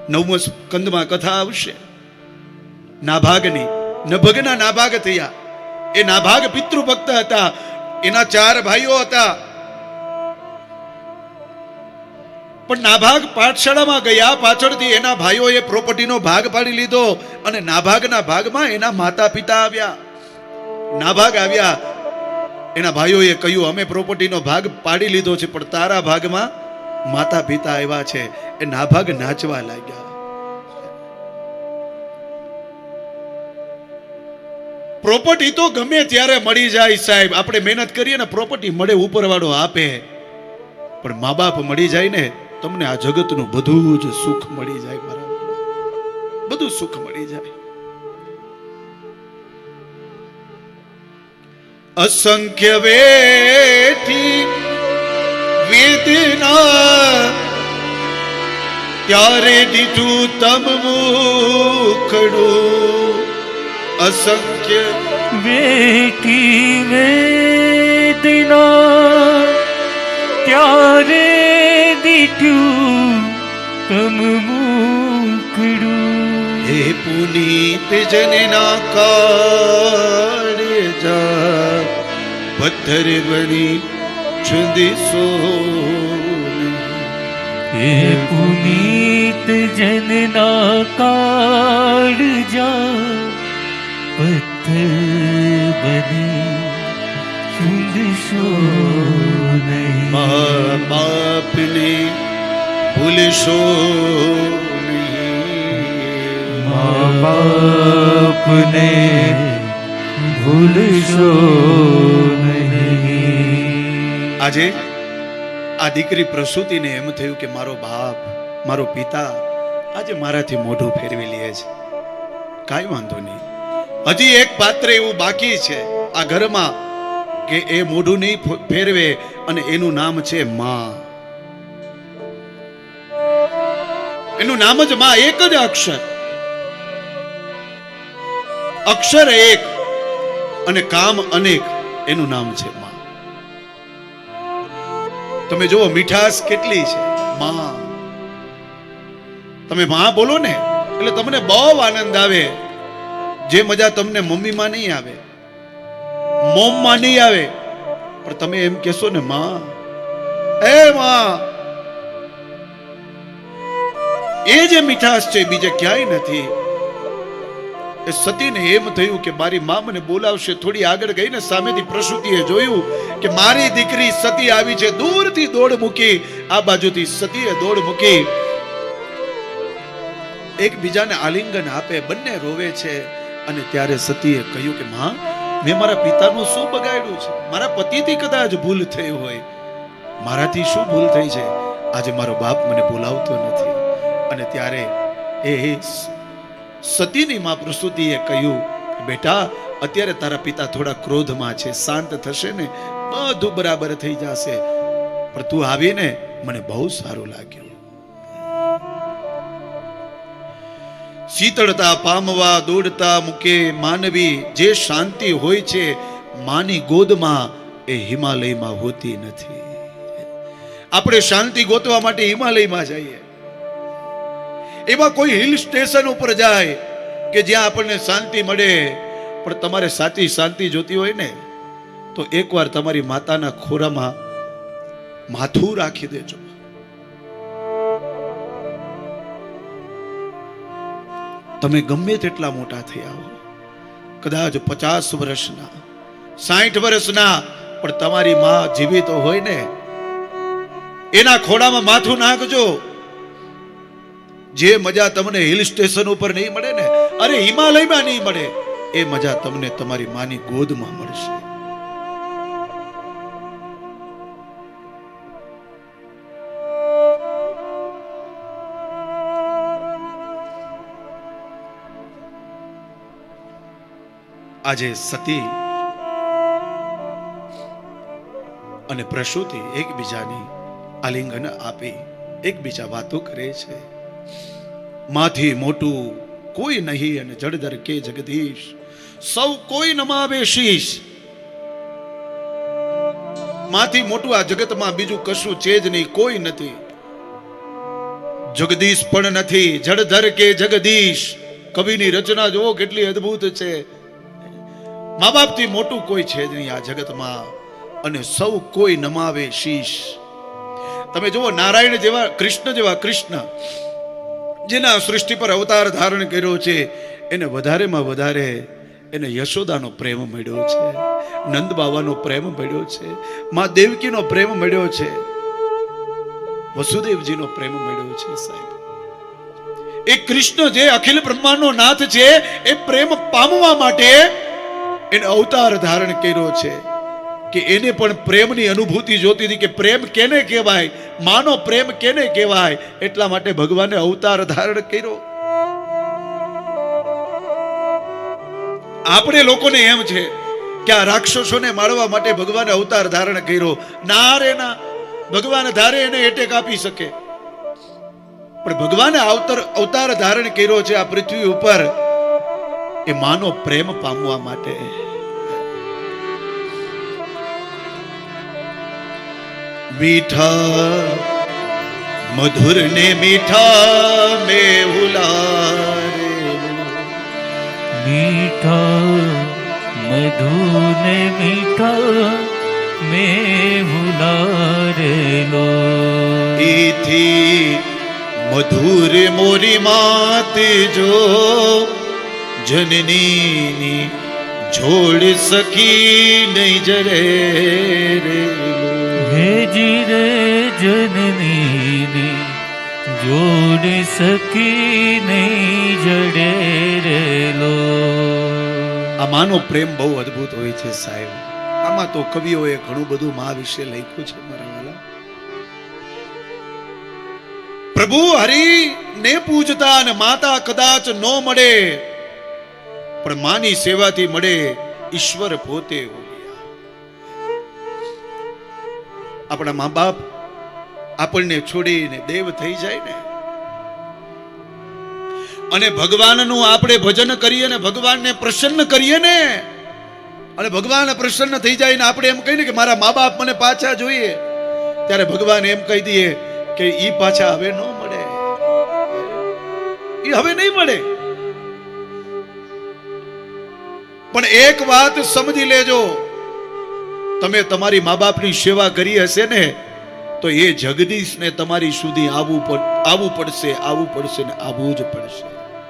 9મા સ્કંદમાં કથા આવશે નાભાગની. નભગના નાભાગ થયા. એ નાભાગ પિતૃભક્ત હતા. એના 4 ભાઈઓ હતા. પણ નાભાગ પાઠશાળામાં ગયા, પાછળથી એના ભાઈઓએ પ્રોપર્ટીનો ભાગ પાડી લીધો અને નાભાગના ભાગમાં એના માતા પિતા આવ્યા. નાભાગ આવ્યા, એના ભાઈઓએ કહ્યું અમે પ્રોપર્ટીનો ભાગ પાડી લીધો છે, પણ તારા ભાગમાં માતા પિતા આવ્યા છે. એ નાભાગ નાચવા લાગ્યા. પ્રોપર્ટી તો ગમે ત્યારે મળી જાય સાહેબ, આપણે મહેનત કરીએ ને પ્રોપર્ટી મળે, ઉપરવાળો આપે. પણ મા બાપ મળી જાય ને, તમને આ જગતનું બધું જ સુખ મળી જાય. બરાબર, બધું સુખ મળી જાય. અસંખ્ય વેઠી વેદના ત્યારે દીધું તમ મુખડું. અસંખ્ય વેઠી વેદના ત્યારે દીઠું તમ મુખડું. હે પુનીત જનના કાળે જા પથ્થર બની છુંદીસો. હે પુનીત જનના કાળજા પથ્થર બની છુંદીસો નહીં. મા બાપને ભૂલશો નહીં. મા બાપને ભૂલશો નહીં. આજે આ દીકરી પ્રસૂતિને એમ થયું કે મારો બાપ, મારો પિતા આજે મારાથી મોઢું ફેરવી લે છે. કાંઈ વાંધો નહીં, હજી એક પાત્ર એવું બાકી છે આ ઘરમાં કે એ મોઢું નહીં ફેરવે, અને એનું નામ છે માં. એનું નામ જ માં. એક જ અક્ષર, અક્ષર એક અને કામ અનેક. એનું નામ છે માં. તમે જુઓ મીઠાશ કેટલી છે માં. તમે માં બોલો ને એટલે તમને બહુ આનંદ આવે. જે મજા તમને મમ્મીમાં નહીં આવે, મોમમાં નહીં આવે, પણ તમે એમ કહેશો ને માં, એ માં, એ જે મીઠાશ છે બીજે ક્યાંય નથી. એ સતીને એમ થયું કે મારી માં મને બોલાવશે. થોડી આગળ ગઈ ને સામેથી પ્રસૂતિએ જોયું કે મારી દીકરી સતી આવી છે. દૂરથી દોડ મૂકી, આ બાજુથી સતીએ દોડ મૂકી. એકબીજાને આલિંગન આપે, બંને રોવે છે. અને ત્યારે સતીએ કહ્યું કે માં, મેં મારા પિતાનું શું બગાડ્યું છે? મારા પતિથી કદાચ ભૂલ થઈ હોય, મારાથી શું ભૂલ થઈ છે? આજે મારો બાપ મને બોલાવતો નથી. અને ત્યારે એ સતીની માં પ્રસૂતિએ કહ્યું, બેટા અત્યારે તારા પિતા થોડા ક્રોધમાં છે, શાંત થશે ને બધું બરાબર થઈ જશે. પણ તું આવીને મને બહુ સારું લાગ્યું. શીતળતા પામવા દોડતા મૂકે માનવી, જે શાંતિ હોય છે માની ગોદમાં એ હિમાલયમાં હોતી નથી. આપણે શાંતિ ગોતવા માટે હિમાલયમાં જઈએ. એવા કોઈ હિલ સ્ટેશન ઉપર જાય કે જ્યાં આપણને શાંતિ મળે. પણ તમારે સાચી શાંતિ જોતી હોય ને તો એકવાર તમારી માતાના ખોરામાં માથું રાખી દેજો. તમે ગમે તેટલા મોટા થયા હો, કદાચ 50 વર્ષના, 60 વર્ષના, પણ તમારી માં જીવિત હોય ને એના ખોડામાં માથું નાખજો. જે મજા તમને હિલ સ્ટેશન ઉપર નહીં મળે ને, અરે હિમાલયમાં નહીં મળે, એ મજા તમને તમારી માની ગોદમાં મળશે. આજે સતી અને પ્રસૂતિ એકબીજાની આલિંગન આપી એકબીજા વાતો કરે છે. માથી મોટું કોઈ નહીં અને જળધર કે જગદીશ, સૌ કોઈ નમાવે શીશ. માથી મોટું આ જગતમાં બીજું કશું છે જ નહીં, કોઈ નથી. જગદીશ પણ નથી, જળધર કે જગદીશ. કવિની રચના જુઓ કેટલી અદ્ભુત છે. મા બાપથી મોટું કોઈ છે જ નહીં આ જગતમાં, અને સૌ કોઈ નમાવે શીશ. તમે જુઓ નારાયણ જેવા, કૃષ્ણ જેવા કૃષ્ણ, જેના સૃષ્ટિ પર અવતાર ધારણ કર્યો છે, એને વધારેમાં વધારે એને યશોદાનો પ્રેમ મળ્યો છે, નંદ બાવાનો પ્રેમ મળ્યો છે, મા દેવકીનો પ્રેમ મળ્યો છે, વસુદેવજીનો પ્રેમ મળ્યો છે. સાહેબ, એ કૃષ્ણ જે અખિલ બ્રહ્માંડનો નાથ છે, એ પ્રેમ પામવા માટે એને અવતાર ધારણ કર્યો છે કે એને પણ પ્રેમની અનુભૂતિ જોતી હતી કે પ્રેમ કેને કહેવાય, માનો પ્રેમ કેને કહેવાય. એટલા માટે ભગવાને અવતાર ધારણ કર્યો. આપણે લોકોને એમ છે કે આ રાક્ષસોને મારવા માટે ભગવાને અવતાર ધારણ કર્યો. ના રે ના, ભગવાન ધારે એને એટેક આપી શકે, પણ ભગવાને અવતાર ધારણ કર્યો છે આ પૃથ્વી ઉપર એ માનો પ્રેમ પામવા માટે. મીઠા મધુર ને મીઠા મેહુલારે, મીઠા મધુર ને મીઠા મેહુલારેલો. એથી મધુર મોરી માત જો જનની જોડ સખી નહીં જરે રે. ભેજી રે જનની જોડ સખી નહીં જડે રેલો. આ માનો પ્રેમ બહુ અદ્ભુત હોય છે સાહેબ. આમાં તો કવિઓએ ઘણું બધું મા વિશે લખ્યું છે મારા વાલા. પ્રભુ હરિ ને પૂજતા અને માતા કદાચ ન મળે, પણ માની સેવાથી મળે ઈશ્વર પોતે. આપણા મા બાપ આપણને છોડીને દેવ થઈ જાય ને, અને ભગવાનનું આપણે ભજન કરીએ ને, ભગવાનને પ્રસન્ન કરીએ ને, અને ભગવાન પ્રસન્ન થઈ જાય ને આપણે એમ કહીએ કે મારા મા બાપ મને પાછા જોઈએ, ત્યારે ભગવાન એમ કહી દઈએ કે ઈ પાછા હવે ન મળે, ઈ હવે નહીં મળે. પણ એક વાત સમજી લેજો, તમે તમારી મા બાપની સેવા કરી હશે ને, તો એ જગદીશને તમારી સુધી આવવું પડશે ને આવવું જ પડશે.